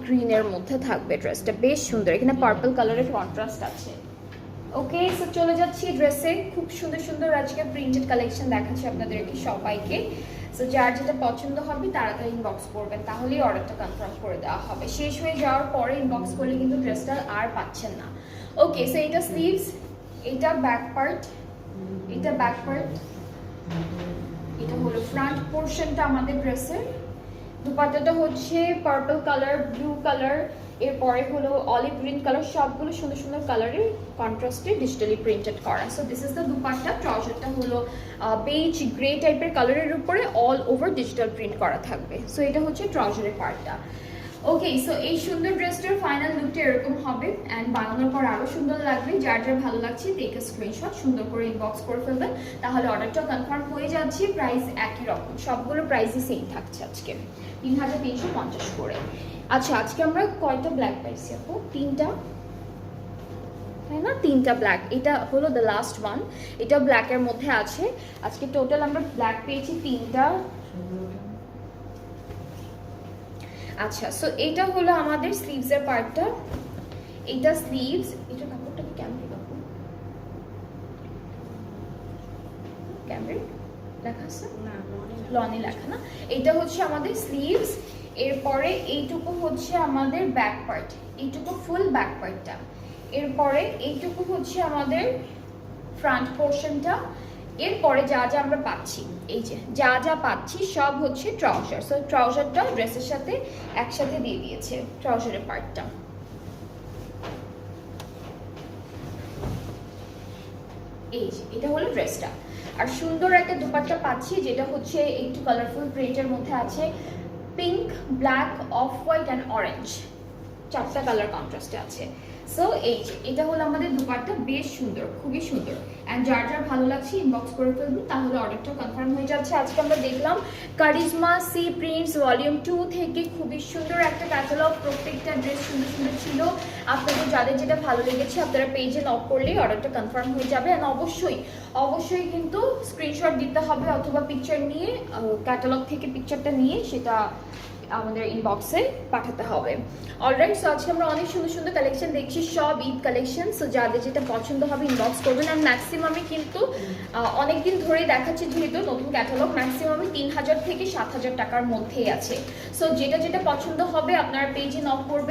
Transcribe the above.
গ্রিনের মধ্যে থাকবে ড্রেসটা, বেশ সুন্দর। এখানে পার্পল কালারের কন্ট্রাস্ট আছে। ওকে, সো চলে যাচ্ছি ড্রেসে। খুব সুন্দর সুন্দর আজকে প্রিন্টেড কালেকশন দেখাচ্ছি আপনাদেরকে সবাইকে। সো যার যেটা পছন্দ হবে তাড়াতাড়ি ইনবক্স করবেন, তাহলেই অর্ডারটা কনফার্ম করে দেওয়া হবে। শেষ হয়ে যাওয়ার পরে ইনবক্স করলে কিন্তু ড্রেসটা আর পাচ্ছেন না। ওকে, সো এটা স্লিভস, এটা ব্যাক পার্ট, এটা ব্যাক পার্ট, এটা হলো ফ্রন্ট পোর্শনটা আমাদের ড্রেসের। দুপাট্টাটা হচ্ছে পার্পল কালার, ব্লু কালার, এরপরে হলো অলিভ গ্রিন কালার, সবগুলো সুন্দর সুন্দর কালারের কন্ট্রাস্টে ডিজিটালি প্রিন্টেড করা। So this is the dupatta. ট্রাউজারটা হলো বেজ গ্রে টাইপের কালারের উপরে অল ওভার ডিজিটাল প্রিন্ট করা থাকবে। সো এটা হচ্ছে ট্রাউজারের পার্টটা। ওকে, সো এই সুন্দর ড্রেসটার ফাইনাল লুকটা এরকম হবে, অ্যান্ড বানানোর পর আরও সুন্দর লাগবে। যার যার ভালো লাগছে টেক আ স্ক্রিনশট, সুন্দর করে ইনবক্স করে ফেলবেন, তাহলে অর্ডারটা কনফার্ম হয়ে যাচ্ছে। প্রাইস একই রকম, সবগুলো প্রাইসই সেম থাকছে আজকে 3350 করে। আচ্ছা, আজকে আমরা কয়টা ব্ল্যাক পাইছি আপু? 3টা, তাই না? 3টা ব্ল্যাক। এটা হলো দ্য লাস্ট ওয়ান, এটা ব্ল্যাকের মধ্যে আছে। আজকে টোটাল আমরা ব্ল্যাক পেয়েছি 3টা। আচ্ছা, সো এটা হলো আমাদের স্লিভসের পার্টটা। এটা স্লিভস, এটা কাপড়টা কি ক্যামব্রিক আপু? ক্যামব্রিক লেখা আছে না, লনি লেখা না। এটা হচ্ছে আমাদের স্লিভস। এরপরে এইটুকু হচ্ছে আমাদের ব্যাক পার্ট, এইটুকু ফুল ব্যাক পার্টটা। এরপরে এইটুকু হচ্ছে আমাদের ফ্রন্ট পোর্শনটা। এরপরে যা যা আমরা পাচ্ছি, এই যে যা যা পাচ্ছি সব হচ্ছে ট্রাউজার। সো ট্রাউজারটা ড্রেসের সাথে একসাথে দিয়ে দিয়েছে ট্রাউজারের পার্টটা। এই যে এটা হলো ড্রেসটা। আর সুন্দর একটা দুপাট্টা পাচ্ছি, যেটা হচ্ছে একটু কালারফুল প্রিন্টের মধ্যে আছে। Pink, black, off white and orange, 4টা কালার কন্ট্রাস্টে আছে। সো এই যে এটা হলো আমাদের দুপাট্টা, বেশ সুন্দর, খুবই সুন্দর। অ্যান্ড যার যার ভালো লাগছে ইনবক্স করে ফেলবেন, তাহলে অর্ডারটা কনফার্ম হয়ে যাচ্ছে। আজকে আমরা দেখলাম কারিজমা সি প্রিন্টস ভলিউম 2 থেকে খুবই সুন্দর একটা ক্যাটালগ। প্রত্যেকটা ড্রেস সুন্দর সুন্দর ছিল। আপনাদের যাদের যেটা ভালো লেগেছে আপনারা পেজে নক করলেই অর্ডারটা কনফার্ম হয়ে যাবে। অ্যান্ড অবশ্যই অবশ্যই কিন্তু স্ক্রিনশট দিতে হবে, অথবা পিকচার নিয়ে, ক্যাটালগ থেকে পিকচারটা নিয়ে সেটা আমাদের ইনবক্সে পাঠাতে হবে। অলরাইট, সো আজকে আমরা অনেক সুন্দর সুন্দর কালেকশন দেখছি, সব ঈদ কালেকশন। সো যাদের যেটা পছন্দ হবে ইনবক্স করবেন। আর ম্যাক্সিমামে কিন্তু অনেকদিন ধরেই দেখাচ্ছি, যেহেতু নতুন ক্যাটালগ, ম্যাক্সিমামে 3000 থেকে 7000 টাকার মধ্যেই আছে। সো যেটা যেটা পছন্দ হবে আপনারা পেজে নক করবেন।